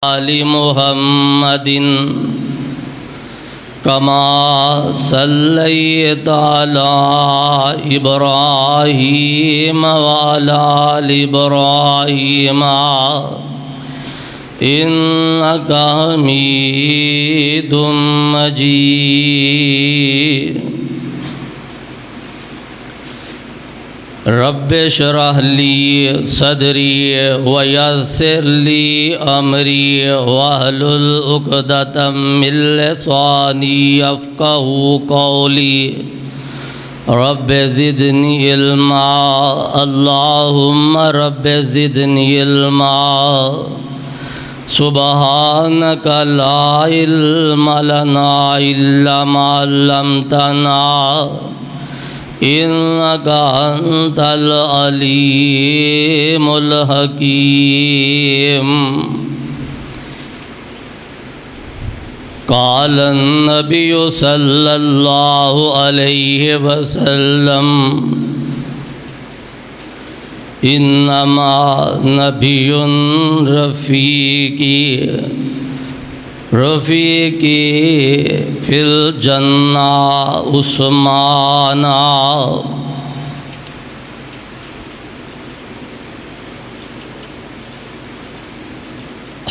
آل محمد کما صلیت علی ابراہیم وعلی آل ابراہیم انک حمید مجید۔ رب اشرح لی صدری ویسر لی امری واحلل عقدۃ من لسانی یفقہوا قولی۔ رب زدنی علما، اللہم رب زدنی علما، سبحانک لا علم لنا الا ما علمتنا انک انت العلیم الحکیم۔ قال النبی صلی اللہ علیہ وسلم انما نبی رفیقی فی الجنہ عثمان۔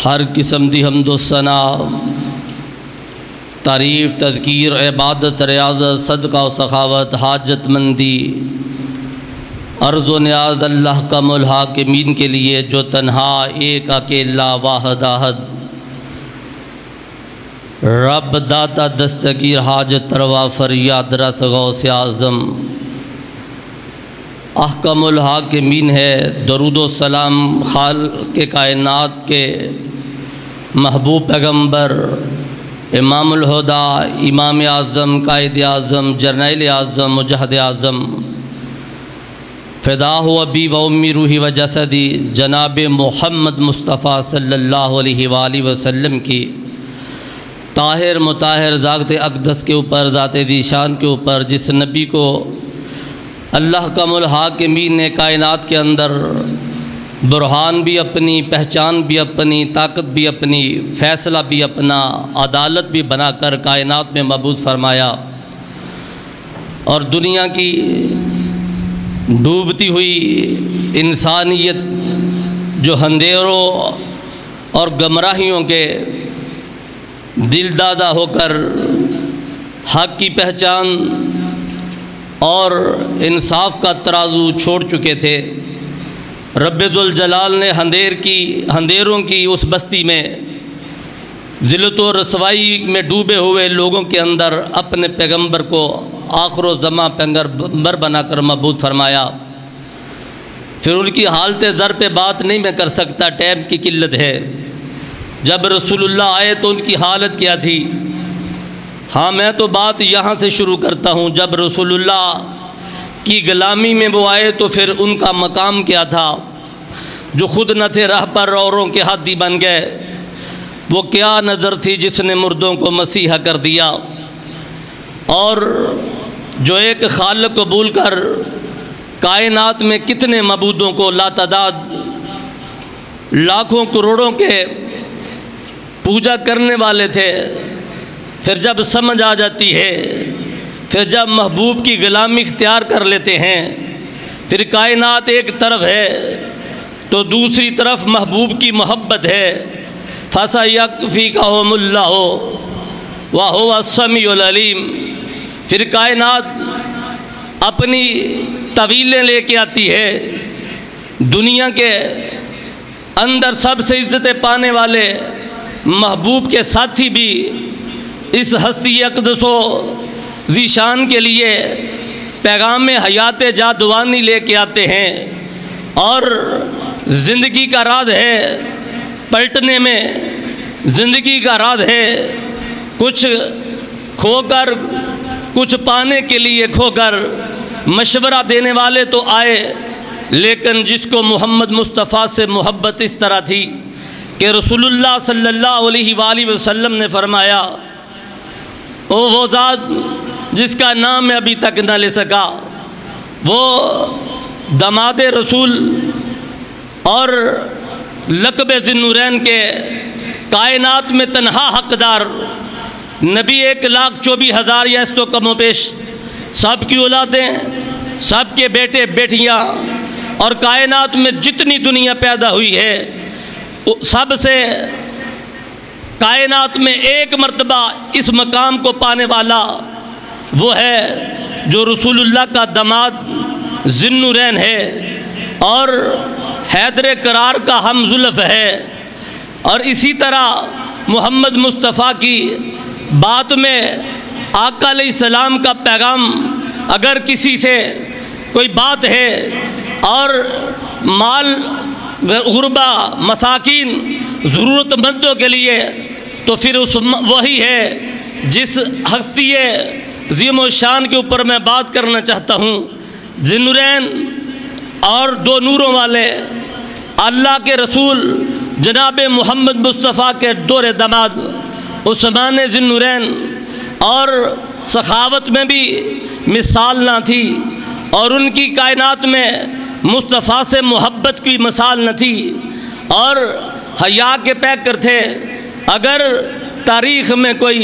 ہر قسم دی حمد و ثنا، تعریف، تذکیر، عبادت، ریاضت، صدقہ و سخاوت، حاجت مندی، عرض و نیاز اللہ کا الحاکمین کے لیے جو تنہا ایک اکیلا واحد احد رب داتا دستگیر حاجت روا فریاد رس غوث اعظم احکم الحاکمین ہے۔ درود و سلام خالق کائنات کے محبوب پیغمبر امام الہدا، امام اعظم، قائد اعظم، جرنیل اعظم، مجاہد اعظم، فدا ہو ابی و امی روحی و جسدی جناب محمد مصطفیٰ صلی اللہ علیہ وآلہ وسلم کی طاہر مطاہر ذات اقدس کے اوپر، ذات ذیشان کے اوپر، جس نبی کو اللہ کا الحاکمین نے کائنات کے اندر برہان بھی اپنی، پہچان بھی اپنی، طاقت بھی اپنی، فیصلہ بھی اپنا، عدالت بھی بنا کر کائنات میں مبعوث فرمایا، اور دنیا کی ڈوبتی ہوئی انسانیت جو اندھیروں اور گمراہیوں کے دل دادہ ہو کر حق کی پہچان اور انصاف کا ترازو چھوڑ چکے تھے، رب ذوالجلال نے اندھیروں کی اس بستی میں ذلت و رسوائی میں ڈوبے ہوئے لوگوں کے اندر اپنے پیغمبر کو آخر و زمان پیغمبر بنا کر مبعوث فرمایا۔ پھر ان کی حالت زر پہ بات نہیں میں کر سکتا، ٹائم کی قلت ہے۔ جب رسول اللہ آئے تو ان کی حالت کیا تھی؟ ہاں میں تو بات یہاں سے شروع کرتا ہوں۔ جب رسول اللہ کی غلامی میں وہ آئے تو پھر ان کا مقام کیا تھا؟ جو خود نہ تھے راہ پر اوروں کے ہادی بن گئے۔ وہ کیا نظر تھی جس نے مردوں کو مسیحا کر دیا، اور جو ایک خالق قبول کر کائنات میں کتنے معبودوں کو لاتعداد لاکھوں کروڑوں کے پوجا کرنے والے تھے، پھر جب سمجھ آ جاتی ہے، پھر جب محبوب کی غلامی اختیار کر لیتے ہیں، پھر کائنات ایک طرف ہے تو دوسری طرف محبوب کی محبت ہے۔ فَسَيَكْفِيكَهُمُ اللَّهُ وَهُوَ السَّمِيعُ الْعَلِيمُ۔ پھر کائنات اپنی طویلیں لے کے آتی ہے، دنیا کے اندر سب سے عزتیں پانے والے محبوب کے ساتھی بھی اس ہستی اقدس و ذیشان کے لیے پیغام حیات جادوانی لے کے آتے ہیں، اور زندگی کا راز ہے پلٹنے میں، زندگی کا راز ہے کچھ کھو کر کچھ پانے کے لیے کھو کر۔ مشورہ دینے والے تو آئے، لیکن جس کو محمد مصطفیٰ سے محبت اس طرح تھی کہ رسول اللہ صلی اللہ علیہ وآلہ وسلم نے فرمایا، وہ ذات جس کا نام میں ابھی تک نہ لے سکا، وہ داماد رسول اور لقب ذی النورین کے کائنات میں تنہا حقدار نبی 1,24,000 یا اس تو کم و بیش سب کی اولادیں، سب کے بیٹے بیٹیاں اور کائنات میں جتنی دنیا پیدا ہوئی ہے سب سے کائنات میں ایک مرتبہ اس مقام کو پانے والا وہ ہے جو رسول اللہ کا داماد ذی النورین ہے اور حیدر کرار کا ہم زلف ہے۔ اور اسی طرح محمد مصطفیٰ کی بات میں آقا علیہ السلام کا پیغام اگر کسی سے کوئی بات ہے اور مال غربا مساکین ضرورت مندوں کے لیے تو پھر وہی ہے جس ہستی عظیم و شان کے اوپر میں بات کرنا چاہتا ہوں، ذی النورین اور دو نوروں والے اللہ کے رسول جناب محمد مصطفیٰ کے دور داماد عثمان ذی النورین، اور سخاوت میں بھی مثال نہ تھی اور ان کی کائنات میں مصطفیٰ سے محبت کی مثال نہ تھی اور حیا کے پیکر تھے۔ اگر تاریخ میں کوئی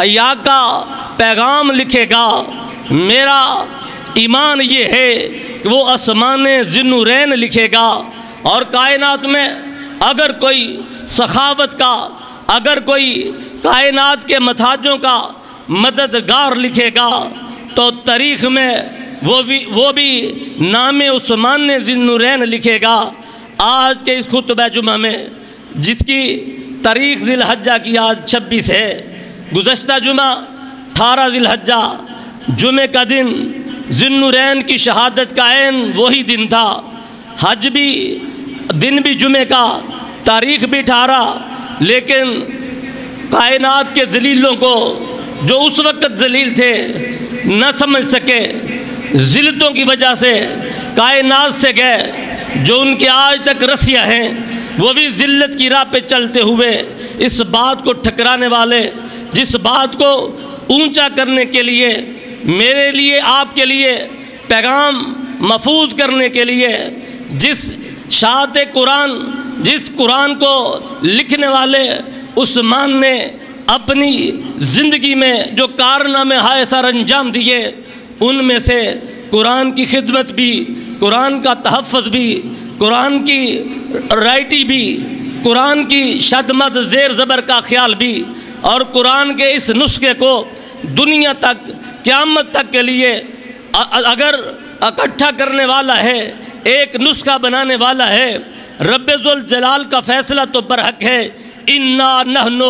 حیا کا پیغام لکھے گا میرا ایمان یہ ہے کہ وہ عثمان ذی النورین لکھے گا، اور کائنات میں اگر کوئی سخاوت کا، اگر کوئی کائنات کے محتاجوں کا مددگار لکھے گا تو تاریخ میں وہ بھی نام عثمان ذی النورین لکھے گا۔ آج کے اس خطبہ جمعہ میں جس کی تاریخ ذی الحجہ کی آج 26 ہے، گزشتہ جمعہ 18 ذی الحجہ جمعہ کا دن ذی النورین کی شہادت کا عین وہی دن تھا، حج بھی دن بھی جمعہ کا، تاریخ بھی 18، لیکن کائنات کے ذلیلوں کو جو اس وقت ذلیل تھے نہ سمجھ سکے، ذلتوں کی وجہ سے کائنات سے گئے، جو ان کے آج تک رسیاں ہیں وہ بھی ذلت کی راہ پہ چلتے ہوئے اس بات کو ٹھکرانے والے، جس بات کو اونچا کرنے کے لیے، میرے لیے آپ کے لیے پیغام محفوظ کرنے کے لیے، جس شاعت قرآن، جس قرآن کو لکھنے والے عثمان نے اپنی زندگی میں جو کارنامے ہائے سر انجام دیے، ان میں سے قرآن کی خدمت بھی، قرآن کا تحفظ بھی، قرآن کی رائٹی بھی، قرآن کی شد مد زیر زبر کا خیال بھی، اور قرآن کے اس نسخے کو دنیا تک قیامت تک کے لیے اگر اکٹھا کرنے والا ہے، ایک نسخہ بنانے والا ہے، رب ذوالجلال کا فیصلہ تو برحق ہے، اِنَّا نَحْنُ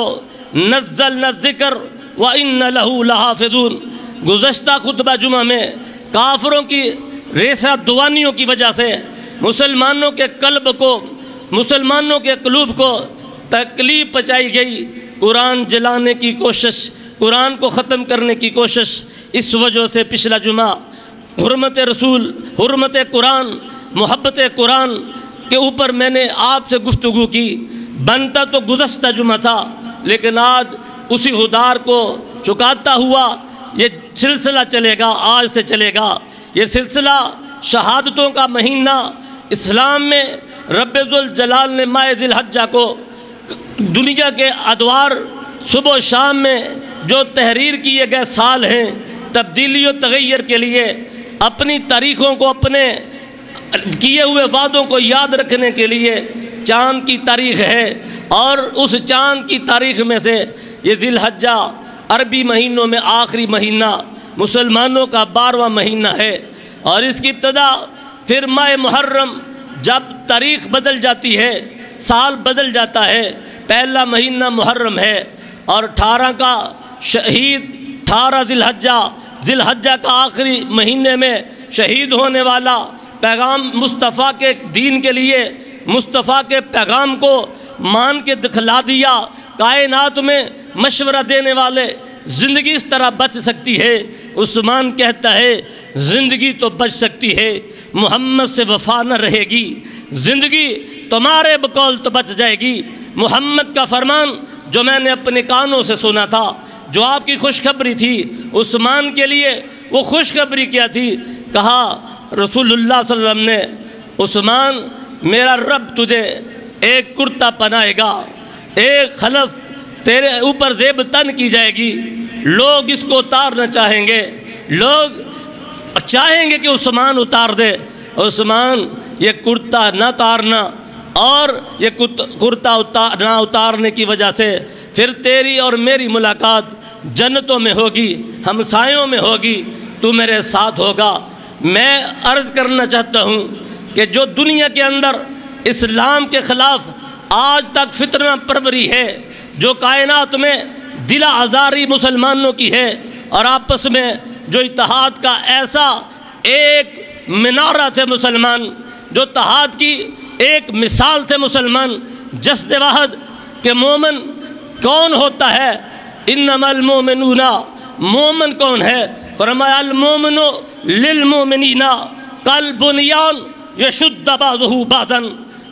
نَزَّلْنَا الذِّكْرَ وَإِنَّ لَهُ لَحَافِظُونَ۔ گزشتہ خطبہ جمعہ میں کافروں کی ریسہ دوانیوں کی وجہ سے مسلمانوں کے قلب کو، مسلمانوں کے قلوب کو تکلیف پہنچائی گئی، قرآن جلانے کی کوشش، قرآن کو ختم کرنے کی کوشش، اس وجہ سے پچھلا جمعہ حرمت رسول، حرمت قرآن، محبت قرآن کے اوپر میں نے آپ سے گفتگو کی، بنتا تو گزشتہ جمعہ تھا لیکن آج اسی حدار کو چکاتا ہوا یہ سلسلہ چلے گا، آج سے چلے گا یہ سلسلہ۔ شہادتوں کا مہینہ اسلام میں رب ذوالجلال نے ماہ ذی الحجہ کو دنیا کے ادوار صبح و شام میں جو تحریر کیے گئے سال ہیں، تبدیلی و تغیر کے لیے، اپنی تاریخوں کو، اپنے کیے ہوئے وعدوں کو یاد رکھنے کے لیے چاند کی تاریخ ہے، اور اس چاند کی تاریخ میں سے یہ ذی الحجہ عربی مہینوں میں آخری مہینہ، مسلمانوں کا 12واں مہینہ ہے، اور اس کی ابتدا پھر ماہ محرم، جب تاریخ بدل جاتی ہے، سال بدل جاتا ہے، پہلا مہینہ محرم ہے، اور 18 کا شہید، 18 ذی الحجہ کا آخری مہینے میں شہید ہونے والا، پیغام مصطفیٰ کے دین کے لیے، مصطفیٰ کے پیغام کو مان کے دکھلا دیا، کائنات میں مشورہ دینے والے، زندگی اس طرح بچ سکتی ہے۔ عثمان کہتا ہے زندگی تو بچ سکتی ہے، محمد سے وفا نہ رہے گی، زندگی تمہارے بقول تو بچ جائے گی۔ محمد کا فرمان جو میں نے اپنے کانوں سے سنا تھا، جو آپ کی خوشخبری تھی، عثمان کے لیے وہ خوشخبری کیا تھی؟ کہا رسول اللہ صلی اللہ علیہ وسلم نے، عثمان میرا رب تجھے ایک کرتا پہنائے گا، ایک خلف تیرے اوپر زیب تن کی جائے گی، لوگ اس کو اتارنا چاہیں گے، لوگ چاہیں گے کہ عثمان اتار دے، عثمان یہ کرتا نہ اتارنا، اور یہ کرتا نہ اتارنے کی وجہ سے پھر تیری اور میری ملاقات جنتوں میں ہوگی، ہمسایوں میں ہوگی، تو میرے ساتھ ہوگا۔ میں عرض کرنا چاہتا ہوں کہ جو دنیا کے اندر اسلام کے خلاف آج تک فتنہ پروری ہے، جو کائنات میں دل آزاری مسلمانوں کی ہے، اور آپس میں جو اتحاد کا ایسا ایک منارہ تھے مسلمان، جو اتحاد کی ایک مثال تھے مسلمان، جسد واحد کہ مومن کون ہوتا ہے، انما المومنون، مومن کون ہے؟ فرمایا المومن للمومنین کالبنیان یشد بعضہ بعضا،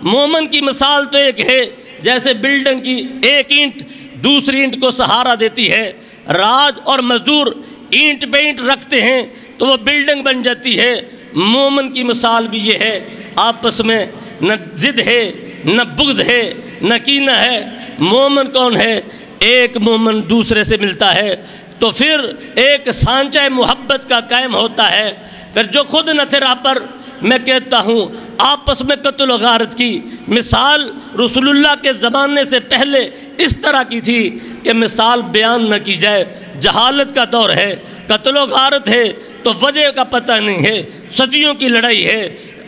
مومن کی مثال تو ایک ہے جیسے بلڈنگ کی ایک اینٹ دوسری اینٹ کو سہارا دیتی ہے، راج اور مزدور اینٹ پہ اینٹ رکھتے ہیں تو وہ بلڈنگ بن جاتی ہے۔ مومن کی مثال بھی یہ ہے، آپس میں نہ ضد ہے، نہ بغض ہے، نہ کینہ ہے۔ مومن کون ہے؟ ایک مومن دوسرے سے ملتا ہے تو پھر ایک سانچہ محبت کا قائم ہوتا ہے۔ پھر جو خود نہ تھے راہ پر، میں کہتا ہوں آپس میں قتل و غارت کی مثال رسول اللہ کے زمانے سے پہلے اس طرح کی تھی کہ مثال بیان نہ کی جائے۔ جہالت کا دور ہے، قتل و غارت ہے تو وجہ کا پتہ نہیں ہے، صدیوں کی لڑائی ہے۔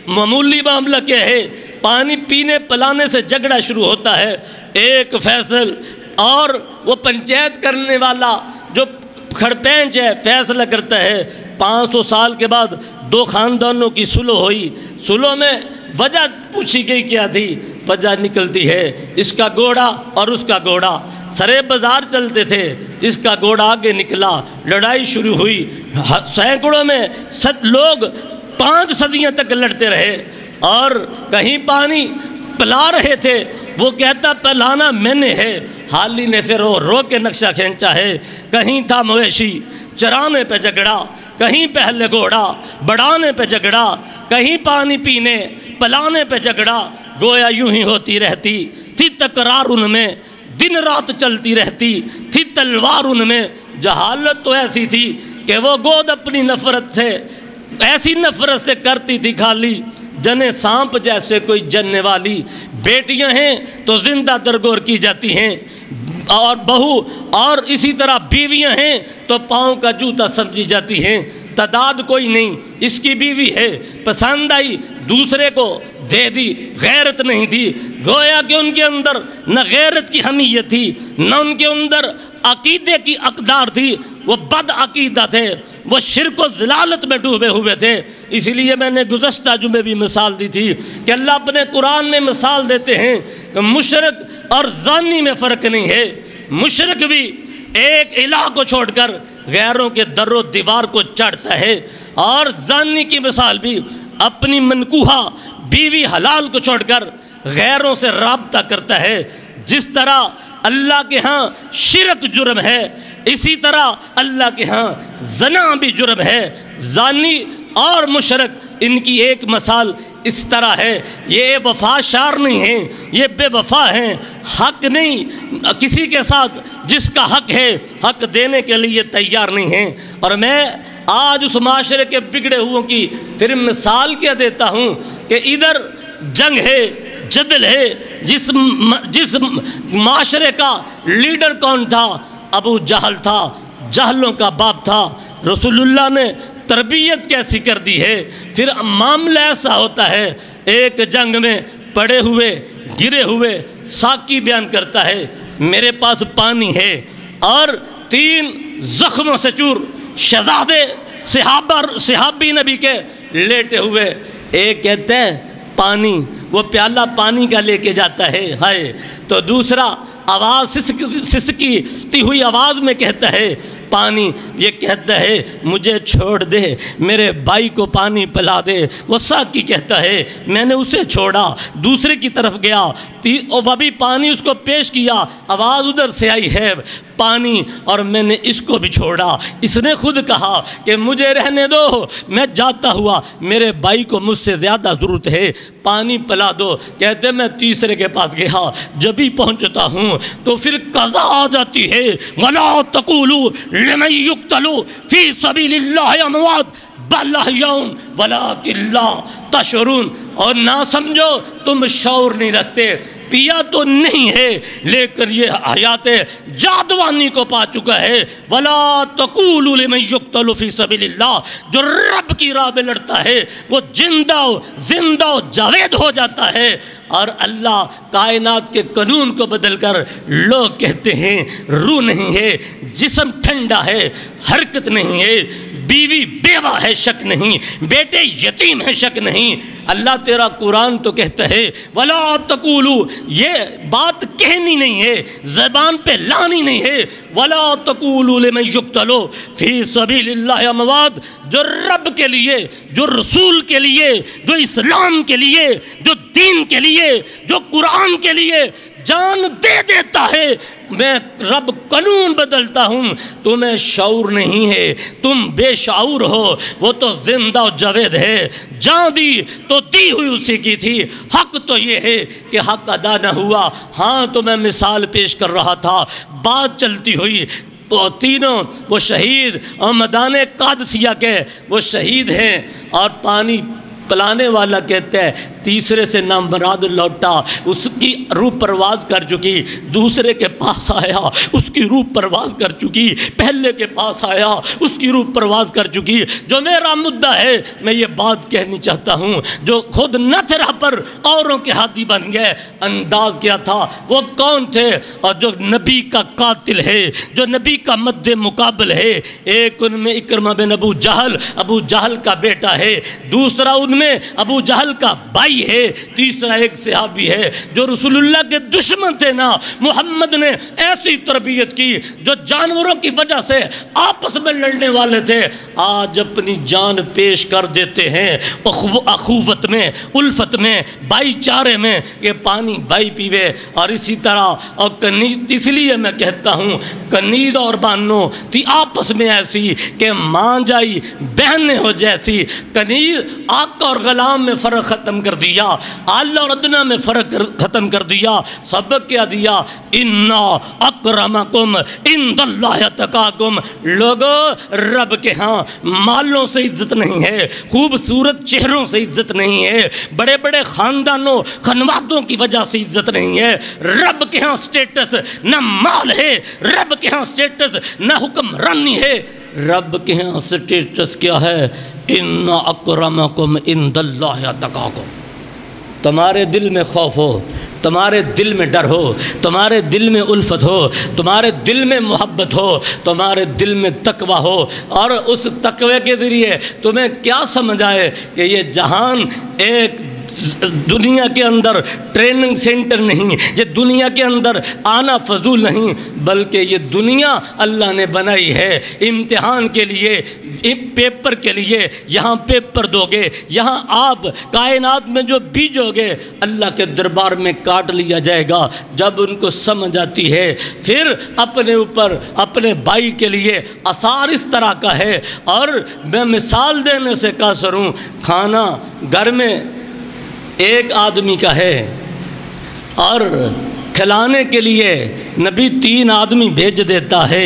معمولی معاملہ کیا ہے؟ پانی پینے پلانے سے جھگڑا شروع ہوتا ہے، ایک فیصل اور وہ پنچایت کرنے والا جو کھڑپینچ ہے فیصلہ کرتا ہے۔ 500 سال کے بعد دو خاندانوں کی صلح ہوئی، صلح میں وجہ پوچھی گئی کیا تھی؟ وجہ نکلتی ہے اس کا گھوڑا اور اس کا گھوڑا سرے بازار چلتے تھے، اس کا گھوڑا آگے نکلا، لڑائی شروع ہوئی، سینکڑوں میں لوگ 5 صدیاں تک لڑتے رہے، اور کہیں پانی پلا رہے تھے، وہ کہتا پلانا میں نے ہے، حالی نے پھر وہ رو کے نقشہ کھینچا ہے۔ کہیں تھا مویشی چرانے پہ جھگڑا، کہیں پہلے گھوڑا بڑھانے پہ جھگڑا، کہیں پانی پینے پلانے پہ جھگڑا، گویا یوں ہی ہوتی رہتی تھی تکرار ان میں، دن رات چلتی رہتی تھی تلوار ان میں۔ جہالت تو ایسی تھی کہ وہ گود اپنی نفرت سے، ایسی نفرت سے کرتی تھی خالی، جنے سانپ جیسے کوئی جننے والی۔ بیٹیاں ہیں تو زندہ درگور کی جاتی ہیں، اور بہو اور اسی طرح بیویاں ہیں تو پاؤں کا جوتا سمجھی جاتی ہیں۔ تعداد کوئی نہیں، اس کی بیوی ہے، پسند آئی دوسرے کو دے دی، غیرت نہیں تھی۔ گویا کہ ان کے اندر نہ غیرت کی حمیت تھی، نہ ان کے اندر عقیدے کی اقدار تھی، وہ بد عقیدہ تھے، وہ شرک و ضلالت میں ڈوبے ہوئے تھے۔ اسی لیے میں نے گزشتہ جمعے بھی مثال دی تھی کہ اللہ اپنے قرآن میں مثال دیتے ہیں کہ مشرک اور زانی میں فرق نہیں ہے۔ مشرک بھی ایک الہ کو چھوڑ کر غیروں کے در و دیوار کو چڑھتا ہے، اور زانی کی مثال بھی اپنی منکوحہ بیوی حلال کو چھوڑ کر غیروں سے رابطہ کرتا ہے۔ جس طرح اللہ کے ہاں شرک جرم ہے، اسی طرح اللہ کے ہاں زنا بھی جرم ہے۔ زانی اور مشرک ان کی ایک مثال اس طرح ہے، یہ وفا شار نہیں ہیں، یہ بے وفا ہیں، حق نہیں کسی کے ساتھ جس کا حق ہے حق دینے کے لیے تیار نہیں ہیں۔ اور میں آج اس معاشرے کے بگڑے ہوئوں کی پھر مثال کیا دیتا ہوں کہ ادھر جنگ ہے، جدل ہے، جس معاشرے کا لیڈر کون تھا؟ ابو جہل تھا، جہلوں کا باپ تھا۔ رسول اللہ نے تربیت کیسی کر دی ہے، پھر معاملہ ایسا ہوتا ہے، ایک جنگ میں پڑے ہوئے گرے ہوئے ساقی بیان کرتا ہے میرے پاس پانی ہے، اور 3 زخموں سے چور شہزادے صحابی نبی کے لیٹے ہوئے، ایک کہتے ہیں پانی، وہ پیالہ پانی کا لے کے جاتا ہے ہائے، تو دوسرا آواز سسکتی ہوئی آواز میں کہتا ہے پانی، یہ کہتا ہے مجھے چھوڑ دے، میرے بھائی کو پانی پلا دے۔ وہ ساقی کہتا ہے میں نے اسے چھوڑا، دوسرے کی طرف گیا اور وہ بھی پانی اس کو پیش کیا، آواز ادھر سے آئی ہے پانی، اور میں نے اس کو بھی چھوڑا۔ اس نے خود کہا کہ مجھے رہنے دو، میں جاتا ہوا، میرے بھائی کو مجھ سے زیادہ ضرورت ہے، پانی پلا دو۔ کہتے میں تیسرے کے پاس گیا، جب بھی پہنچتا ہوں تو پھر قضا آ جاتی ہے، وَلَا تَقُولُوا لِمَن يُقْتَلُ فِي سَبِيلِ اللَّهِ أَمْوَاتٌ بَلْ أَحْيَاءٌ وَلَٰكِن لَّا تَشْعُرُونَ۔ اور نہ سمجھو تم شعور نہیں رکھتے، پیا تو نہیں ہے لیکن یہ حیات جادوانی کو پا چکا ہے۔ وَلَا تَقُولُوا لِمَن يُقْتَلُ فِي سَبِيلِ اللَّهِ، جو رب کی راہ میں لڑتا ہے وہ زندہ و جاوید ہو جاتا ہے۔ اور اللہ کائنات کے قانون کو بدل کر لوگ کہتے ہیں روح نہیں ہے، جسم ٹھنڈا ہے، حرکت نہیں ہے، بیوی بیوہ ہے شک نہیں، بیٹے یتیم ہے شک نہیں۔ اللہ تیرا قرآن تو کہتا ہے وَلَا تَقُولُوا، یہ بات کہنی نہیں ہے، زبان پہ لانی نہیں ہے، وَلَا تَقُولُوا لِمَن يُقْتَلُ فِي سَبِيلِ اللَّهِ أَمْوَاتٌ، جو رب کے لیے، جو رسول کے لیے، جو اسلام کے لیے، جو دین کے لیے، جو قرآن کے لیے جان دے دیتا ہے، میں رب قانون بدلتا ہوں، تمہیں شعور نہیں ہے، تم بے شعور ہو، وہ تو زندہ و جاوید ہے، جان دی تو دی ہوئی اسی کی تھی۔ حق تو یہ ہے کہ حق ادا نہ ہوا۔ ہاں تو میں مثال پیش کر رہا تھا، بات چلتی ہوئی تو تینوں وہ شہید اور میدان قادسیہ کے وہ شہید ہیں، اور پانی پلانے والا کہتا ہے تیسرے سے نامراد لوٹا، اس کی روح پرواز کر چکی، دوسرے کے پاس آیا، اس کی روح پرواز کر چکی، پہلے کے پاس آیا، اس کی روح پرواز کر چکی۔ جو میرا مدعا ہے، میں یہ بات کہنی چاہتا ہوں، جو خود نہ تھے راہ پر اوروں کے ہاتھی بن گئے، انداز کیا تھا، وہ کون تھے؟ اور جو نبی کا قاتل ہے، جو نبی کا مد مقابل ہے، ایک ان میں اکرمہ بن ابو جہل کا بیٹا ہے، دوسرا ان میں ابو جہل کا بھائی ہے، تیسرا ایک صحابی ہے جو رسول اللہ کے دشمن تھے نا، محمد نے ایسی تربیت کی جو جانوروں کی وجہ سے آپس میں لڑنے والے تھے، آج اپنی جان پیش کر دیتے ہیں اخوت میں، الفت میں، بھائی چارے میں، کہ پانی بھائی پیوے۔ اور اسی طرح اور کنید، اس لیے میں کہتا ہوں کنید اور بانو تھی آپس میں ایسی کہ ماں جائی بہنیں ہو جیسی۔ کنید آقا اور غلام میں فرق ختم کر دیا، اعلی اور ادنا میں فرق ختم کر دیا، سبق کیا دیا، اِنَّ اَكْرَمَكُمْ عِندَ اللَّهِ أَتْقَاكُمْ۔ لوگو رب کے ہاں مالوں سے عزت نہیں ہے، خوبصورت چہروں سے عزت نہیں ہے، بڑے بڑے خاندانوں خانوادوں کی وجہ سے عزت نہیں ہے۔ رب کے ہاں سٹیٹس نہ مال ہے، رب کے ہاں سٹیٹس نہ حکمرانی ہے، رب کے ہاں سٹیٹس کیا ہے؟ اِنَّ اَكْرَمَكُمْ عِندَ اللَّهِ أَتْقَاكُمْ۔ تمہارے دل میں خوف ہو، تمہارے دل میں ڈر ہو، تمہارے دل میں الفت ہو، تمہارے دل میں محبت ہو، تمہارے دل میں تقوی ہو، اور اس تقوی کے ذریعے تمہیں کیا سمجھ آئے کہ یہ جہان ایک دنیا کے اندر ٹریننگ سینٹر نہیں، یہ دنیا کے اندر آنا فضول نہیں، بلکہ یہ دنیا اللہ نے بنائی ہے امتحان کے لیے، پیپر کے لیے۔ یہاں پیپر دو گے، یہاں آپ کائنات میں جو بیجو گے اللہ کے دربار میں کاٹ لیا جائے گا۔ جب ان کو سمجھ آتی ہے پھر اپنے اوپر اپنے بھائی کے لیے اثار اس طرح کا ہے۔ اور میں مثال دینے سے قاصر ہوں، کھانا گھر میں ایک آدمی کا ہے اور کھلانے کے لیے نبی 3 آدمی بھیج دیتا ہے،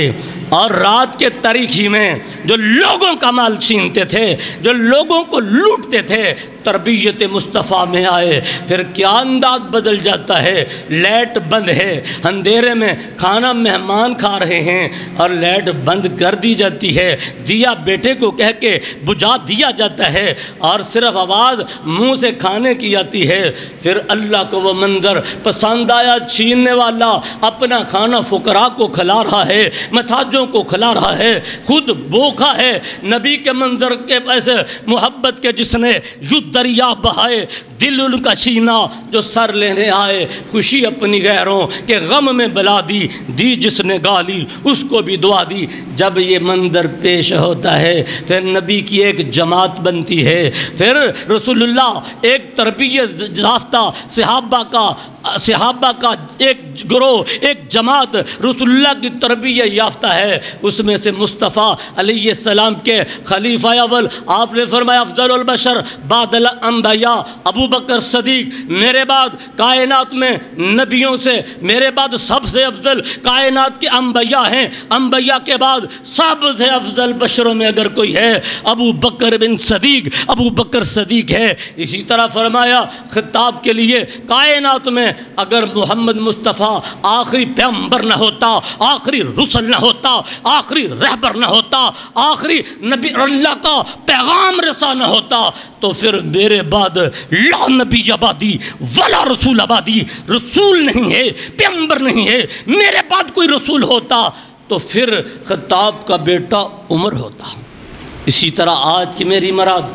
اور رات کے تاریکی میں جو لوگوں کا مال چھینتے تھے، جو لوگوں کو لوٹتے تھے، تربیت مصطفیٰ میں آئے، پھر کیا انداز بدل جاتا ہے۔ لائٹ بند ہے، اندھیرے میں کھانا مہمان کھا رہے ہیں اور لائٹ بند کر دی جاتی ہے، دیا بیٹے کو کہہ کے بجھا دیا جاتا ہے، اور صرف آواز منہ سے کھانے کی آتی ہے۔ پھر اللہ کو وہ منظر پسند آیا، چھیننے والا اپنا کھانا فقراء کو کھلا رہا ہے، محتاجوں کو کھلا رہا ہے، خود بھوکا ہے۔ نبی کے منظر کے ایسے محبت کے جس نے یوں دریا بہائے دل ان کا سینہ جو سر لینے آئے خوشی اپنی غیروں کے غم میں بلا دی جس نے گالی اس کو بھی دعا دی۔ جب یہ منظر پیش ہوتا ہے پھر نبی کی ایک جماعت بنتی ہے، پھر رسول اللہ ایک تربیت یافتہ صحابہ کا ایک گروہ، ایک جماعت رسول اللہ کی تربیت یافتہ ہے، اس میں سے مصطفیٰ علیہ السلام کے خلیفہ اول آپ نے فرمایا افضل البشر بعد الانبیاء ابو بکر صدیق، میرے بعد کائنات میں نبیوں سے میرے بعد سب سے افضل کائنات کے انبیاء ہیں، انبیاء کے بعد سب سے افضل بشروں میں اگر کوئی ہے ابو بکر بن صدیق، ابو بکر صدیق ہے۔ اسی طرح فرمایا خطاب کے لیے کائنات میں اگر محمد مصطفیٰ آخری پیغمبر نہ ہوتا، آخری رسول نہ ہوتا، آخری رہبر نہ ہوتا، آخری نبی اللہ کا پیغام رساں نہ ہوتا تو پھر میرے بعد لا نبی آبادی ولا رسول آبادی، رسول نہیں ہے، پیغمبر نہیں ہے، میرے بعد کوئی رسول ہوتا تو پھر خطاب کا بیٹا عمر ہوتا۔ اسی طرح آج کی میری مراد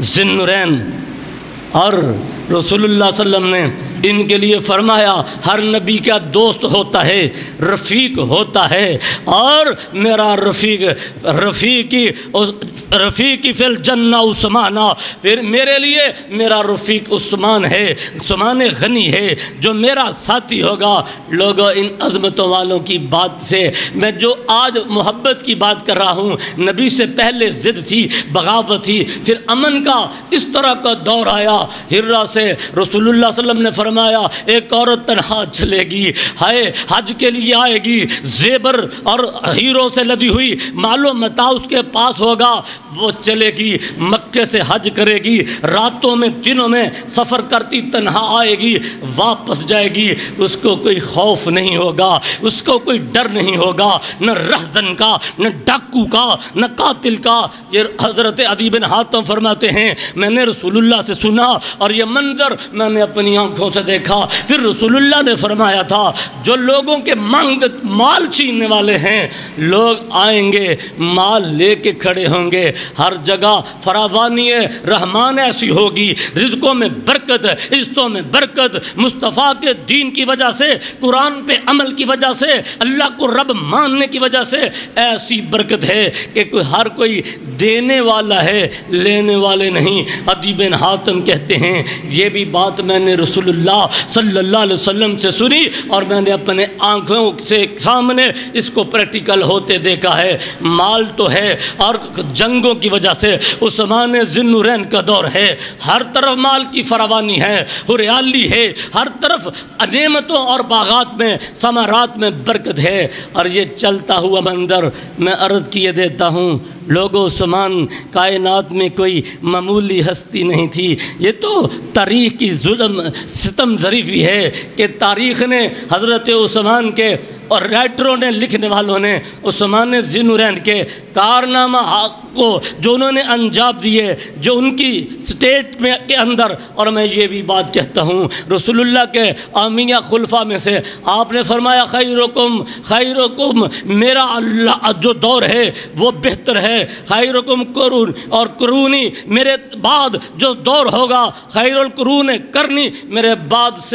ذی النورین اور رسول اللہ صلی اللہ علیہ وسلم نے ان کے لیے فرمایا ہر نبی کا دوست ہوتا ہے، رفیق ہوتا ہے، اور میرا رفیقی فی الجنہ عثمانہ، پھر میرے لیے میرا رفیق عثمان ہے، عثمان غنی ہے جو میرا ساتھی ہوگا۔ لوگوں ان عظمتوں والوں کی بات سے میں جو آج محبت کی بات کر رہا ہوں، نبی سے پہلے ضد تھی، بغاوت تھی، پھر امن کا اس طرح کا دور آیا۔ ہررا سے رسول اللہ صلی اللہ علیہ وسلم نے فرمایا ایک عورت تنہا چلے گی، ہائے حج کے لیے آئے گی، زیبر اور ہیروں سے لدی ہوئی مال و متاع اس کے پاس ہوگا، وہ چلے گی مکے سے حج کرے گی، راتوں میں دنوں میں سفر کرتی تنہا آئے گی، واپس جائے گی، اس کو کوئی خوف نہیں ہوگا، اس کو کوئی ڈر نہیں ہوگا، نہ رہزن کا، نہ ڈاکو کا، نہ قاتل کا۔ یہ حضرت عدی بن حاتم فرماتے ہیں میں نے رسول اللہ سے سنا اور یہ منظر میں نے اپنی آنکھوں سے دیکھا۔ پھر رسول اللہ نے فرمایا تھا جو لوگوں کے مال چھیننے والے ہیں، لوگ آئیں گے مال لے کے کھڑے ہوں گے، ہر جگہ فراوانی رحمان ایسی ہوگی، رزقوں میں برکت، عزتوں میں برکت، مصطفیٰ کے دین کی وجہ سے، قرآن پہ عمل کی وجہ سے، اللہ کو رب ماننے کی وجہ سے ایسی برکت ہے کہ ہر کوئی دینے والا ہے، لینے والے نہیں۔ عدی بن حاتم کہتے ہیں یہ بھی بات میں نے رسول اللہ صلی اللہ علیہ وسلم سے سنی اور میں نے اپنے آنکھوں سے سامنے اس کو پریکٹیکل ہوتے دیکھا ہے۔ مال تو ہے اور جنگوں کی وجہ سے عثمان ذی النورین کا دور ہے، ہر طرف مال کی فراوانی ہے، ہریالی ہے، ہر طرف نعمتوں اور باغات میں ثمرات میں برکت ہے۔ اور یہ چلتا ہوا منظر میں عرض کیے دیتا ہوں لوگوں، عثمان کائنات میں کوئی معمولی ہستی نہیں تھی، یہ تو تاریخ کی ظلم ستم ظریفی ہے کہ تاریخ نے حضرت عثمان کے اور رائٹروں نے، لکھنے والوں نے عثمان ذی النورین کے کارنامہ کو جو انہوں نے انجام دیے، جو ان کی سٹیٹ میں کے اندر، اور میں یہ بھی بات کہتا ہوں رسول اللہ کے آمیہ خلفاء میں سے آپ نے فرمایا خیرکم میرا اللہ جو دور ہے وہ بہتر ہے، خیرکم قرون، اور قرونی میرے بعد جو دور ہوگا، خیر القرون کرنی میرے بعد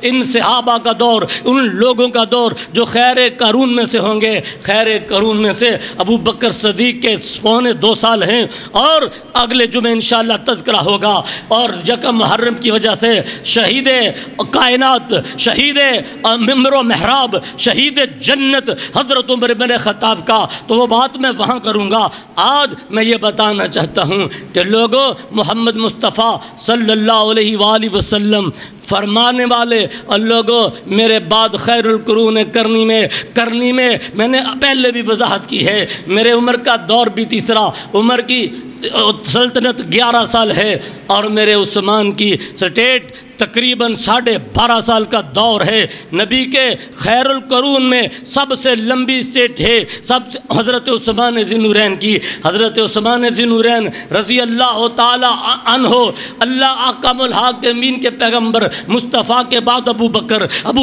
ان صحابہ کا دور، ان لوگوں کا دور جو خیر قرون میں سے ہوں گے۔ خیر قرون میں سے ابو بکر صدیق کے 2.25 سال ہیں، اور اگلے جمعے انشاءاللہ تذکرہ ہوگا، اور یکم محرم کی وجہ سے شہید کائنات، شہید ممبر و محراب، شہید جنت حضرت عمر بن خطاب کا تو وہ بات میں وہاں کروں گا۔ آج میں یہ بتانا چاہتا ہوں کہ لوگوں، محمد مصطفیٰ صلی اللہ علیہ وآلہ وسلم فرمانے والے، اور لوگوں میرے بعد خیر القرون کرنی میں میں نے پہلے بھی وضاحت کی ہے، میرے عمر کا دور بھی تیسرا، عمر کی سلطنت 11 سال ہے اور میرے عثمان کی سٹیٹ تقریباً 12.5 سال کا دور ہے۔ نبی کے خیر القرون میں سب سے لمبی اسٹیٹ ہے حضرت عثمان ذی النورین کی۔ حضرت عثمان ذی النورین رضی اللہ تعالی عنہ، اللہ احکام الحاکمین کے پیغمبر مصطفیٰ کے بعد ابو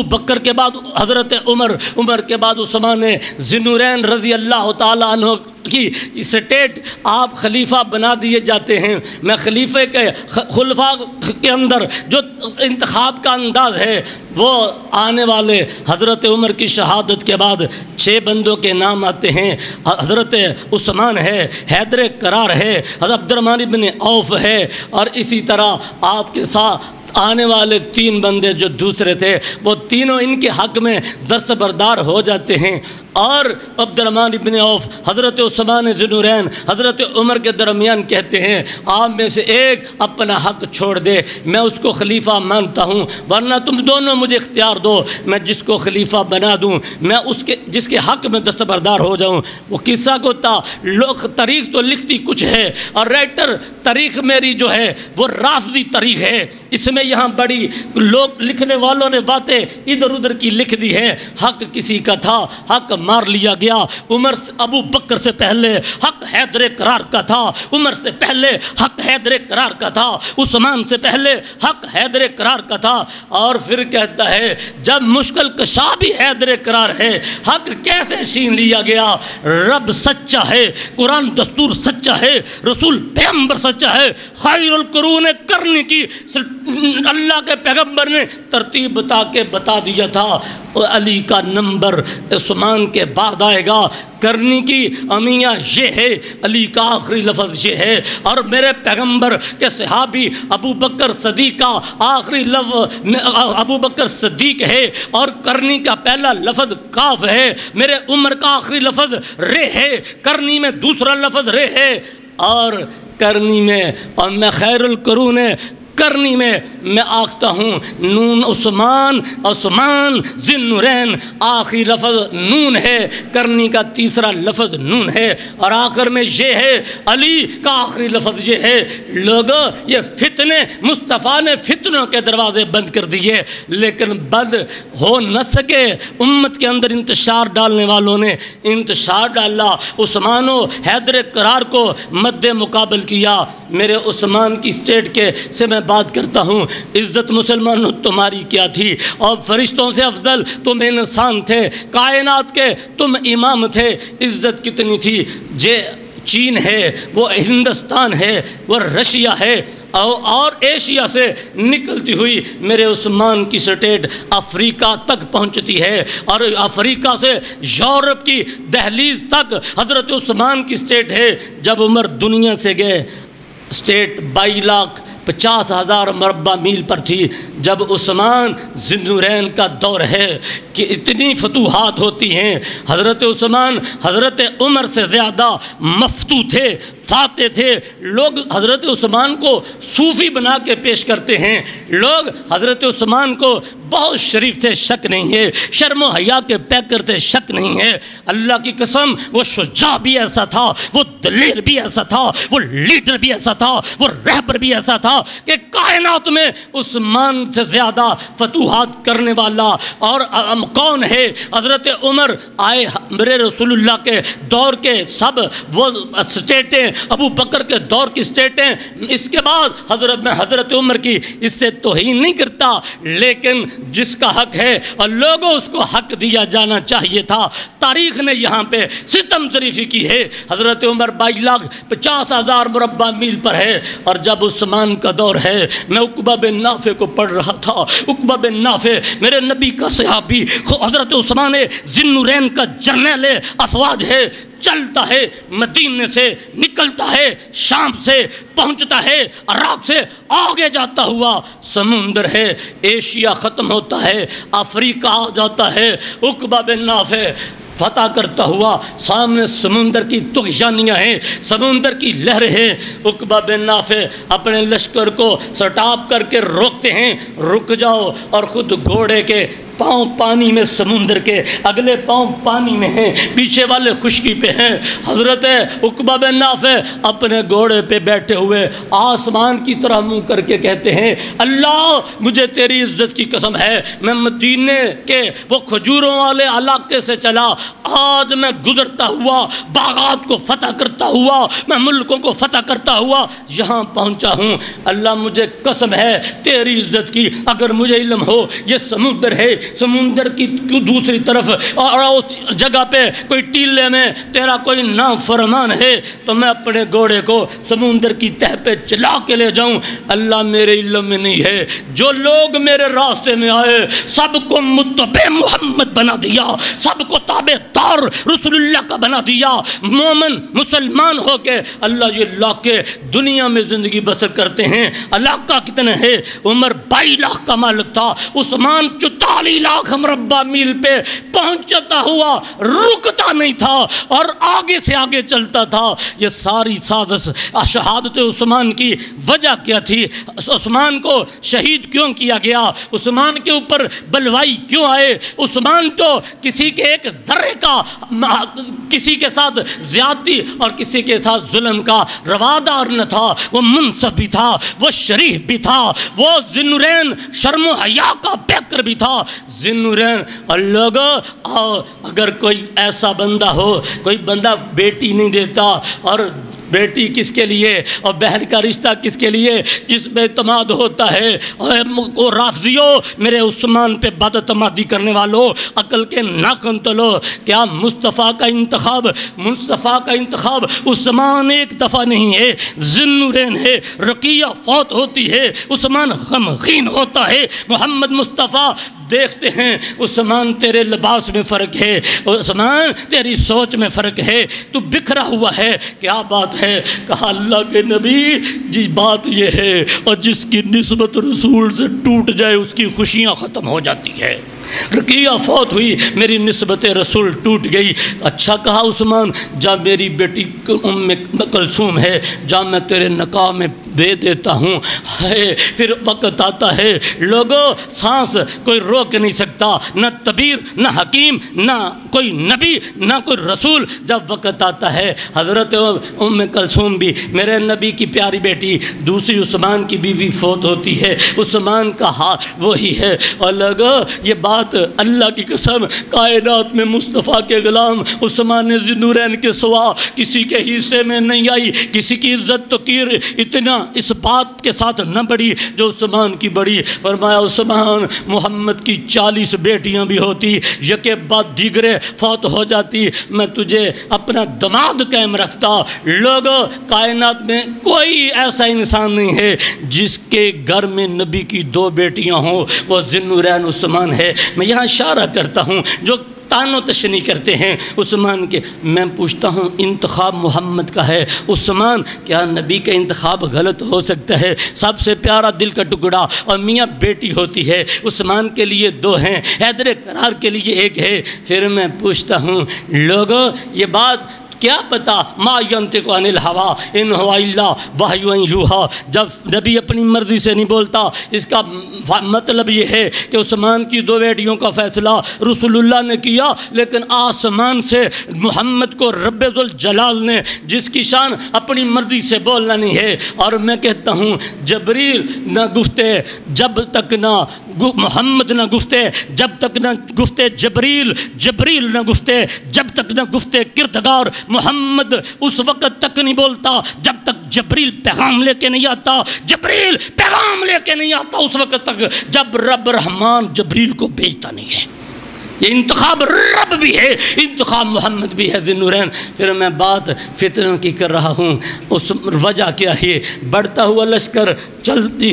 بکر کے بعد حضرت عمر کے بعد عثمان ذی النورین رضی اللہ تعالی عنہ کی اسٹیٹ آپ خلیفہ بنا دیے جاتے ہیں۔ میں خلیفہ کے خلفاء کے اندر جو انتخاب کا انداز ہے وہ آنے والے حضرت عمر کی شہادت کے بعد 6 بندوں کے نام آتے ہیں۔ حضرت عثمان ہے، حیدر کرار ہے، حضرت عبد الرحمن بن عوف ہے، اور اسی طرح آپ کے ساتھ آنے والے 3 بندے جو دوسرے تھے وہ تینوں ان کے حق میں دستبردار ہو جاتے ہیں۔ اور عبد الرحمن بن عوف حضرت عثمان ذی النورین حضرت عمر کے درمیان کہتے ہیں آپ میں سے ایک اپنا حق چھوڑ دے، میں اس کو خلیفہ مانتا ہوں، ورنہ تم دونوں مجھے اختیار دو، میں جس کو خلیفہ بنا دوں، میں جس کے حق میں دستبردار ہو جاؤں۔ وہ قصہ کو تاریخ تو لکھتی کچھ ہے، اور رائٹر تاریخ میری جو ہے وہ رافضی تاریخ ہے، اس میں یہاں بڑی لوگ لکھنے والوں نے باتیں ادھر ادھر کی لکھ دی ہے۔ حق کسی کا تھا، حق مار لیا گیا۔ ابو بکر سے پہلے حق حیدر کرار کا تھا، عمر سے پہلے حق حیدر کرار کا تھا، عثمان سے پہلے حق حیدر کرار کا تھا۔ اور پھر کہتا ہے جب مشکل کشا بھی حیدر کرار ہے، حق کیسے چھین لیا گیا؟ رب سچا ہے، قرآن دستور سچا ہے، رسول پیغمبر سچا ہے، خیر القرون کرنے کی اللہ کے پیغمبر نے ترتیب بتا دیا تھا۔ علی کا نمبر عثمان کے بعد آئے گا، کرنی کی امیہ یہ ہے، علی کا آخری لفظ یہ ہے، اور میرے پیغمبر کے صحابی ابو بکر صدیق کا آخری لفظ ابو بکر صدیق ہے، اور کرنی کا پہلا لفظ کاف ہے، میرے عمر کا آخری لفظ رے ہے، کرنی میں دوسرا لفظ رے ہے، اور کرنی میں اور میں خیر القرون کرنی میں آختا ہوں نون عثمان ذی النورین آخری لفظ نون ہے، کرنی کا تیسرا لفظ نون ہے، اور آخر میں یہ ہے علی کا آخری لفظ یہ ہے۔ لوگوں یہ فتنے مصطفیٰ نے فتنوں کے دروازے بند کر دیے، لیکن بند ہو نہ سکے، امت کے اندر انتشار ڈالنے والوں نے انتشار ڈالا، عثمان و حیدر کرار کو مد مقابل کیا۔ میرے عثمان کی اسٹیٹ کے سے میں بات کرتا ہوں، عزت مسلمانوں تمہاری کیا تھی؟ اور فرشتوں سے افضل تم انسان تھے، کائنات کے تم امام تھے، عزت کتنی تھی؟ چین ہے، وہ ہندوستان ہے، وہ رشیا ہے، اور ایشیا سے نکلتی ہوئی میرے عثمان کی سٹیٹ افریقہ تک پہنچتی ہے، اور افریقہ سے یورپ کی دہلیز تک حضرت عثمان کی سٹیٹ ہے۔ جب عمر دنیا سے گئے سٹیٹ 22,50,000 مربع میل پر تھی۔ جب عثمان ذی النورین کا دور ہے کہ اتنی فتوحات ہوتی ہیں، حضرت عثمان حضرت عمر سے زیادہ مفتو تھے، فاتح تھے۔ لوگ حضرت عثمان کو صوفی بنا کے پیش کرتے ہیں، لوگ حضرت عثمان کو بہت شریف تھے، شک نہیں ہے، شرم و حیا کے پیکر تھے، شک نہیں ہے۔ اللہ کی قسم وہ شجاع بھی ایسا تھا، وہ دلیر بھی ایسا تھا، وہ لیڈر بھی ایسا تھا، وہ رہبر بھی ایسا تھا کہ کائنات میں عثمان سے زیادہ فتوحات کرنے والا اور کون ہے؟ حضرت عمر آئے، میرے رسول اللہ کے دور کے سب وہ سٹیٹیں، ابو بکر کے دور کی سٹیٹیں، اس کے بعد حضرت عمر کی، اس سے توہین نہیں کرتا، لیکن جس کا حق ہے اور لوگوں اس کو حق دیا جانا چاہیے تھا۔ تاریخ نے یہاں پہ ستم ظریفی کی ہے۔ حضرت عمر 22,50,000 مربع میل پر ہے، اور جب عثمان کا دور ہے، میں عقبہ بن نافع کو پڑھ رہا تھا۔ عقبہ بن نافع میرے نبی کا صحابی، حضرت عثمان ذی النورین کا جرنیل افواج ہے، چلتا ہے، مدینے سے نکلتا ہے، شام سے پہنچتا ہے، عراق سے آگے جاتا ہوا سمندر ہے، ایشیا ختم ہوتا ہے، افریقہ آ جاتا ہے۔ عقبہ بن نافع فتح کرتا ہوا، سامنے سمندر کی طغیانیاں ہیں، سمندر کی لہریں ہیں۔ عقبہ بن نافع اپنے لشکر کو سٹاپ کر کے روکتے ہیں، رک جاؤ، اور خود گھوڑے کے پاؤں پانی میں سمندر کے، اگلے پاؤں پانی میں ہیں، پیچھے والے خشکی پہ ہیں۔ حضرت عقبہ بن نافع اپنے گھوڑے پہ بیٹھے ہوئے آسمان کی طرح منہ کر کے کہتے ہیں، اللہ مجھے تیری عزت کی قسم ہے، میں مدینے کے وہ کھجوروں والے علاقے سے چلا، آج میں گزرتا ہوا باغات کو فتح کرتا ہوا، میں ملکوں کو فتح کرتا ہوا یہاں پہنچا ہوں۔ اللہ مجھے قسم ہے تیری عزت کی، اگر مجھے علم ہو یہ سمندر ہے، سمندر کی دوسری طرف اور اس جگہ پہ کوئی ٹیلے میں تیرا کوئی نافرمان ہے، تو میں اپنے گھوڑے کو سمندر کی تہ پہ چلا کے لے جاؤں۔ اللہ میرے علم میں نہیں ہے، جو لوگ میرے راستے میں آئے سب کو متبع محمد بنا دیا، سب کو تابع دار رسول اللہ کا بنا دیا، مومن مسلمان ہو کے اللہ یہ علاقے دنیا میں زندگی بسر کرتے ہیں۔ علاقہ کتنے ہے؟ عمر 22 لاکھ کا مالک تھا، عثمان 44 لاکھ مربع میل پہ پہنچتا ہوا رکتا نہیں تھا اور آگے سے آگے چلتا تھا۔ یہ ساری سازش شہادت عثمان کی وجہ کیا تھی؟ عثمان کو شہید کیوں کیا گیا؟ عثمان کے اوپر بلوائی کیوں آئے؟ عثمان تو کسی کے ایک ذرے کا کسی کے ساتھ زیادتی اور کسی کے ساتھ ظلم کا روادار نہ تھا، وہ منصف بھی تھا، وہ شریف بھی تھا، وہ ذی النورین شرم و حیا کا پیکر بھی تھا۔ ذی النورین اور لوگوں، اگر کوئی ایسا بندہ ہو، کوئی بندہ بیٹی نہیں دیتا، اور بیٹی کس کے لیے اور بہن کا رشتہ کس کے لیے، جس پہ اعتماد ہوتا ہے، اور رافضیو میرے عثمان پہ بد اعتمادی کرنے والوں، عقل کے ناخن تلو۔ کیا مصطفیٰ کا انتخاب عثمان ایک دفعہ نہیں ہے، ذی النورین ہے، رقیہ فوت ہوتی ہے، عثمان غمگین ہوتا ہے، محمد مصطفیٰ دیکھتے ہیں عثمان تیرے لباس میں فرق ہے، عثمان تیری سوچ میں فرق ہے، تو بکھرا ہوا ہے، کیا بات ہے؟ کہا اللہ کے نبی جی بات یہ ہے، اور جس کی نسبت رسول سے ٹوٹ جائے اس کی خوشیاں ختم ہو جاتی ہے۔ رقیہ فوت ہوئی، میری نسبت رسول ٹوٹ گئی۔ اچھا کہا عثمان، جا میری بیٹی ام کلثوم ہے، جا میں تیرے نکاح میں دے دیتا ہوں۔ پھر وقت آتا ہے، لوگوں سانس کوئی روک نہیں سکتا، نہ طبیر نہ حکیم نہ کوئی نبی نہ کوئی رسول۔ جب وقت آتا ہے، حضرت ام کلثوم بھی میرے نبی کی پیاری بیٹی، دوسری عثمان کی بیوی فوت ہوتی ہے، عثمان کا حال وہی ہے۔ اور لوگوں یہ بات اللہ کی قسم کائنات میں مصطفیٰ کے غلام عثمان ذی النورین کے سوا کسی کے حصے میں نہیں آئی۔ کسی کی عزت تو کیر اتنا اس بات کے ساتھ نہ بڑھی جو عثمان کی بڑی۔ فرمایا عثمان محمد کی 40 بیٹیاں بھی ہوتی، یکے بعد دیگرے فوت ہو جاتی، میں تجھے اپنا دماد قائم رکھتا۔ لوگوں کائنات میں کوئی ایسا انسان نہیں ہے جس کے گھر میں نبی کی 2 بیٹیاں ہوں، وہ ذی النورین عثمان ہے۔ میں یہاں اشارہ کرتا ہوں جو تان و تشنیع کرتے ہیں عثمان کے، میں پوچھتا ہوں انتخاب محمد کا ہے، عثمان کیا نبی کا انتخاب غلط ہو سکتا ہے؟ سب سے پیارا دل کا ٹکڑا اور میاں بیٹی ہوتی ہے، عثمان کے لیے 2 ہیں، حیدر کرار کے لیے 1 ہے۔ پھر میں پوچھتا ہوں لوگوں یہ بات کیا پتا، ما ینطق عن الہوی ان ہوا الا وحی یوحی، جب نبی اپنی مرضی سے نہیں بولتا، اس کا مطلب یہ ہے کہ عثمان کی 2 بیٹیوں کا فیصلہ رسول اللہ نے کیا، لیکن آسمان سے محمد کو رب ذوالجلال نے، جس کی شان اپنی مرضی سے بولنا نہیں ہے۔ اور میں کہتا ہوں جبریل نہ گفتے جب تک نہ محمد نہ گفتے، جب تک نہ گفتے جبریل نہ گفتے، جب تک نہ گفتے کردگار محمد اس وقت تک نہیں بولتا جب تک جبریل پیغام لے کے نہیں آتا، جبریل پیغام لے کے نہیں آتا اس وقت تک جب رب رحمان جبریل کو بھیجتا نہیں ہے۔ یہ انتخاب رب بھی ہے، انتخاب محمد بھی ہے ذی النورین۔ پھر میں بات فتنوں کی کر رہا ہوں، اس وجہ کیا ہے؟ بڑھتا ہوا لشکر، جلتی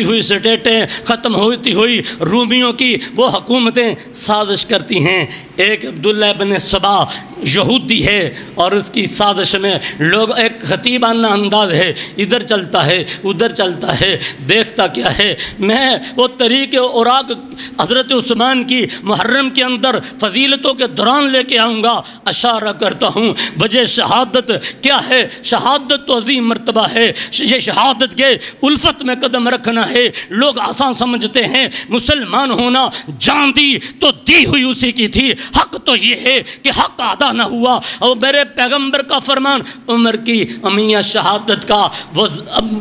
ہوئی سٹیٹیں، ختم ہوتی ہوئی رومیوں کی وہ حکومتیں سازش کرتی ہیں۔ ایک عبداللہ بن سبا یہودی ہے اور اس کی سازش میں لوگ ایک خطیبانہ انداز ہے، ادھر چلتا ہے ادھر چلتا ہے، دیکھتا کیا ہے۔ میں وہ طریق اوراق حضرت عثمان کی محرم کے اندر فضیلتوں کے دوران لے کے آؤں گا، اشارہ کرتا ہوں وجہ شہادت کیا ہے۔ شہادت تو عظیم مرتبہ ہے، یہ شہادت کے الفت میں قدم رکھنا ہے۔ لوگ آسان سمجھتے ہیں مسلمان ہونا جان دی تو دی ہوئی اسی کی تھی، حق تو یہ ہے کہ حق ادا نہ ہوا۔ اور میرے پیغمبر کا فرمان عمر کی امیہ شہادت کا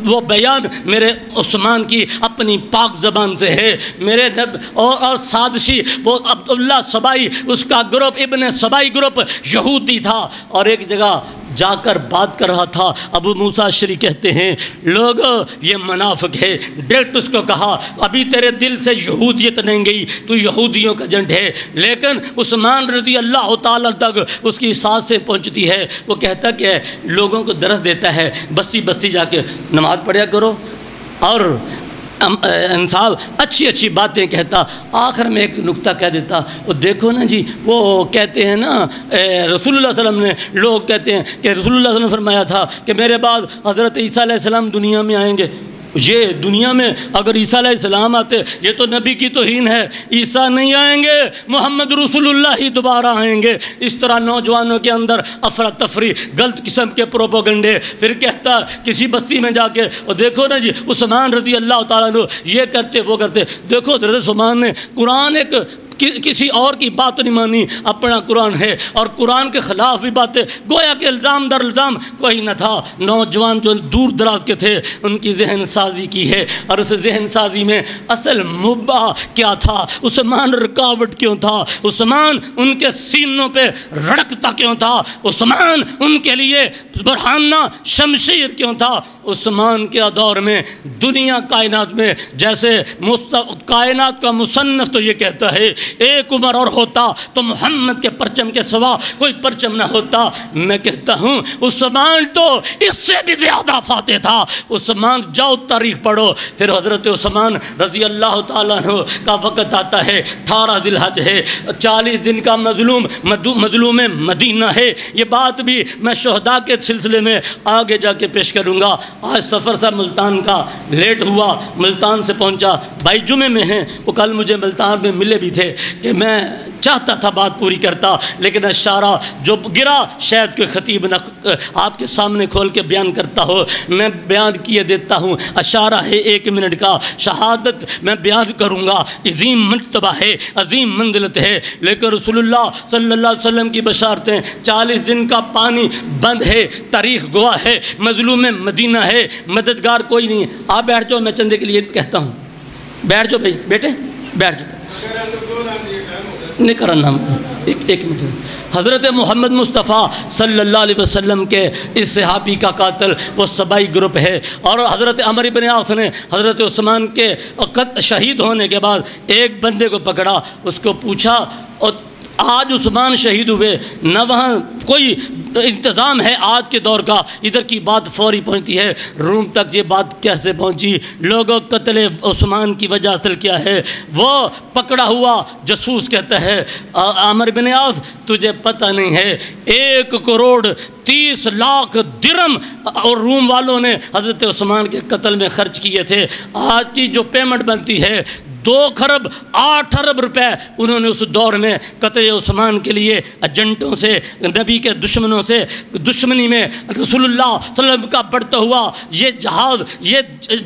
وہ بیان میرے عثمان کی اپنی پاک زبان سے ہے۔ میرے اور سازشی وہ عبداللہ سبائی، اس کا گروپ ابن سبائی گروپ یہودی تھا، اور ایک جگہ جا کر بات کر رہا تھا۔ ابو موسیٰ اشعری کہتے ہیں لوگ یہ منافق ہے، ڈائریکٹ اس کو کہا ابھی تیرے دل سے یہودیت نہیں گئی، تو یہودیوں کا جنٹ ہے۔ لیکن عثمان رضی اللہ تعالیٰ تک اس کی سانسیں پہنچتی ہے، وہ کہتا کہ لوگوں کو درس دیتا ہے بستی بستی جا کے نماز پڑھیا کرو، اور انصاف اچھی باتیں کہتا۔ آخر میں ایک نکتہ کہہ دیتا، وہ دیکھو نا جی، وہ کہتے ہیں نا رسول اللہ صلی اللہ علیہ وسلم نے، لوگ کہتے ہیں کہ رسول اللہ صلی اللہ علیہ وسلم نے فرمایا تھا کہ میرے بعد حضرت عیسیٰ علیہ السلام دنیا میں آئیں گے۔ یہ دنیا میں اگر عیسیٰ علیہ السلام آتے یہ تو نبی کی توہین ہے، عیسیٰ نہیں آئیں گے، محمد رسول اللہ ہی دوبارہ آئیں گے۔ اس طرح نوجوانوں کے اندر افراتفری، غلط قسم کے پروپیگنڈے۔ پھر کہتا کسی بستی میں جا کے، اور دیکھو نا جی عثمان رضی اللہ تعالیٰ عنہ یہ کرتے وہ کرتے۔ دیکھو حضرت عثمان نے قرآن ایک کسی اور کی بات نہیں مانی، اپنا قرآن ہے، اور قرآن کے خلاف بھی باتیں، گویا کہ الزام در الزام کوئی نہ تھا۔ نوجوان جو دور دراز کے تھے ان کی ذہن سازی کی ہے، اور اس ذہن سازی میں اصل مباح کیا تھا، عثمان رکاوٹ کیوں تھا، عثمان ان کے سینوں پہ رڑکتا کیوں تھا، عثمان ان کے لیے برہانہ شمشیر کیوں تھا۔ عثمان کے دور میں دنیا کائنات میں جیسے کائنات کا مصنف تو یہ کہتا ہے ایک عمر اور ہوتا تو محمد کے پرچم کے سوا کوئی پرچم نہ ہوتا۔ میں کہتا ہوں عثمان تو اس سے بھی زیادہ فاتح تھا۔ عثمان جاؤ تاریخ پڑھو، پھر حضرت عثمان رضی اللہ تعالیٰ عنہ کا وقت آتا ہے، 18 ذی الحج ہے، 40 دن کا مظلوم مدینہ ہے۔ یہ بات بھی میں شہداء کے سلسلے میں آگے جا کے پیش کروں گا۔ آج سفر سے ملتان کا لیٹ ہوا، ملتان سے پہنچا، بھائی جمعے میں ہیں، وہ کل مجھے ملتان میں ملے بھی تھے کہ میں چاہتا تھا بات پوری کرتا، لیکن اشارہ جو گرا شاید کوئی خطیب نہ آپ کے سامنے کھول کے بیان کرتا ہو، میں بیان کیے دیتا ہوں۔ اشارہ ہے 1 منٹ کا، شہادت میں بیان کروں گا، عظیم مرتبہ ہے، عظیم منزلت ہے، لیکن رسول اللہ صلی اللہ علیہ وسلم کی بشارتیں 40 دن کا پانی بند ہے، تاریخ گواہ ہے، مظلوم مدینہ ہے، مددگار کوئی نہیں۔ آپ بیٹھ جاؤ، میں چندے کے لیے کہتا ہوں، بیٹھ جاؤ بھائی، بیٹے بیٹھ جاؤ، نہیں کرنا ایک منٹ۔ حضرت محمد مصطفیٰ صلی اللہ علیہ وسلم کے اس صحابی کا قاتل وہ سبائی گروپ ہے، اور حضرت عمر بن عاص نے حضرت عثمان کے شہید ہونے کے بعد ایک بندے کو پکڑا، اس کو پوچھا، اور آج عثمان شہید ہوئے نہ وہاں کوئی انتظام ہے آج کے دور کا، ادھر کی بات فوری پہنچتی ہے، روم تک یہ بات کیسے پہنچی، لوگوں قتل عثمان کی وجہ اصل کیا ہے۔ وہ پکڑا ہوا جاسوس کہتا ہے عمر بن عاص تجھے پتہ نہیں ہے 1,30,00,000 درم اور روم والوں نے حضرت عثمان کے قتل میں خرچ کیے تھے۔ آج کی جو پیمنٹ بنتی ہے 2,08 ارب روپے انہوں نے اس دور میں قتل عثمان کے لیے ایجنٹوں سے، نبی کے دشمنوں سے دشمنی میں رسول اللہ صلی اللہ علیہ وسلم کا بڑھتا ہوا یہ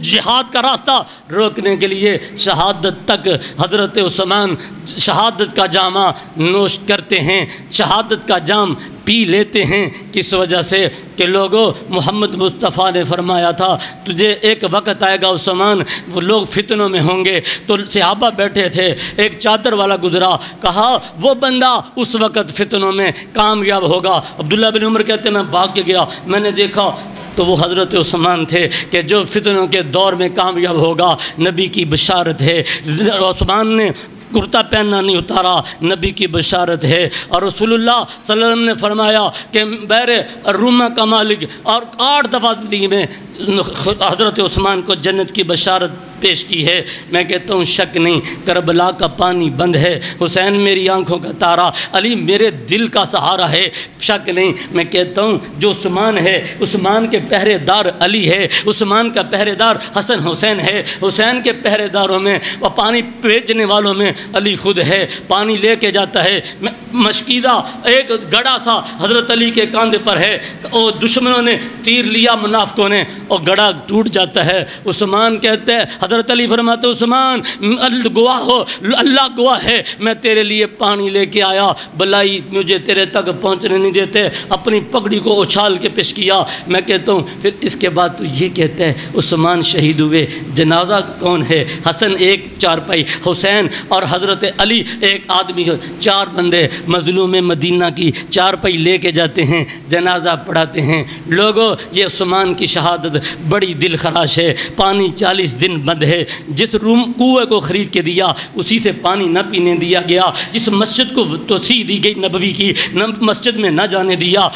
جہاد کا راستہ روکنے کے لیے شہادت تک حضرت عثمان شہادت کا جامہ نوش کرتے ہیں، شہادت کا جام پی لیتے ہیں۔ کس وجہ سے کہ لوگوں محمد مصطفیٰ نے فرمایا تھا تجھے ایک وقت آئے گا عثمان، وہ لوگ فتنوں میں ہوں گے، تو صحابہ بیٹھے تھے، ایک چادر والا گزرا، کہا وہ بندہ اس وقت فتنوں میں کامیاب ہوگا۔ عبداللہ بن عمر کہتے ہیں میں بھاگ کے گیا، میں نے دیکھا تو وہ حضرت عثمان تھے کہ جو فتنوں کے دور میں کامیاب ہوگا، نبی کی بشارت ہے۔ عثمان نے کرتا پہننا نہیں اتارا، نبی کی بشارت ہے، اور رسول اللہ صلی اللہ علیہ وسلم نے فرمایا کہ بیر رومہ کا مالک، اور 8 دفعہ زندگی میں حضرت عثمان کو جنت کی بشارت پیش کی ہے۔ میں کہتا ہوں شک نہیں، کربلا کا پانی بند ہے، حسین میری آنکھوں کا تارا، علی میرے دل کا سہارا ہے۔ شک نہیں، میں کہتا ہوں جو عثمان ہے، عثمان کے پہرے دار علی ہے، عثمان کا پہرے دار حسن حسین ہے، حسین کے پہرے داروں میں اور پانی بیچنے والوں میں علی خود ہے۔ پانی لے کے جاتا ہے، مشکیدہ ایک گڑا سا حضرت علی کے کاندھے پر ہے، اور دشمنوں نے تیر لیا منافقوں نے، اور گڑا ٹوٹ جاتا ہے۔ عثمان کہتے ہیں، حضرت علی فرماتے عثمان گواہ ہو، اللہ گواہ ہے، میں تیرے لیے پانی لے کے آیا، بلائی مجھے تیرے تک پہنچنے نہیں دیتے، اپنی پگڑی کو اچھال کے پیش کیا۔ میں کہتا ہوں پھر اس کے بعد تو یہ کہتے ہیں عثمان شہید ہوئے، جنازہ کون ہے؟ حسن ایک چارپائی، حسین اور حضرت علی ایک آدمی، چار بندے مظلوم مدینہ کی چارپائی لے کے جاتے ہیں، جنازہ پڑھاتے ہیں۔ لوگوں یہ عثمان کی شہادت بڑی دل خراش ہے۔ پانی 40 دن بند ہے، جس روم کنویں کو خرید کے دیا اسی سے پانی نہ پینے دیا گیا، جس مسجد کو توسیع دی گئی نبوی کی، مسجد میں نہ جانے دیا،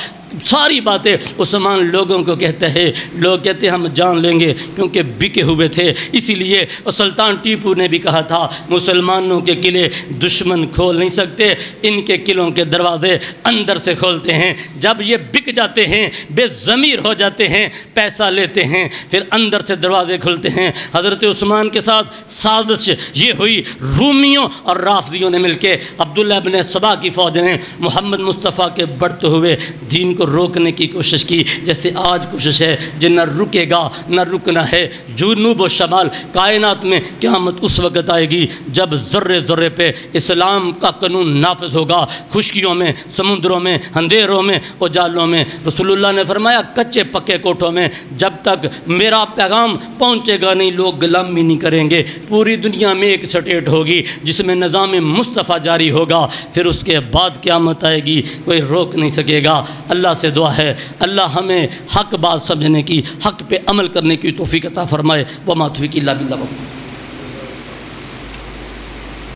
ساری باتیں عثمان لوگوں کو کہتے ہیں۔ لوگ کہتے ہیں ہم جان لیں گے، کیونکہ بکے ہوئے تھے۔ اسی لیے سلطان ٹیپو نے بھی کہا تھا مسلمانوں کے قلعے دشمن کھول نہیں سکتے، ان کے قلعوں کے دروازے اندر سے کھولتے ہیں۔ جب یہ بک جاتے ہیں، بے ضمیر ہو جاتے ہیں، پیسہ لیتے ہیں، پھر اندر سے دروازے کھلتے ہیں۔ حضرت عثمان کے ساتھ سازش یہ ہوئی، رومیوں اور رافضیوں نے مل کے، عبداللہ ابن سبا کی فوج نے محمد مصطفیٰ کے بڑھتے ہوئے دین کو روکنے کی کوشش کی، جیسے آج کوشش ہے، جو نہ رکے گا نہ رکنا ہے۔ جنوب و شمال کائنات میں قیامت اس وقت آئے گی جب ذرے ذرے پہ اسلام کا قانون نافذ ہوگا، خشکیوں میں، سمندروں میں، اندھیروں میں، اجالوں میں۔ رسول اللہ نے فرمایا کچے پکے کوٹھوں میں جب تک میرا پیغام پہنچے گا نہیں، لوگ غلامی نہیں کریں گے۔ پوری دنیا میں ایک سٹیٹ ہوگی جس میں نظام مصطفیٰ جاری ہوگا، پھر اس کے بعد قیامت آئے گی، کوئی روک نہیں سکے گا۔ اللہ سے دعا ہے اللہ ہمیں حق بات سمجھنے کی، حق پہ عمل کرنے کی توفیق عطا فرمائے۔ وما توفیق الا باللہ۔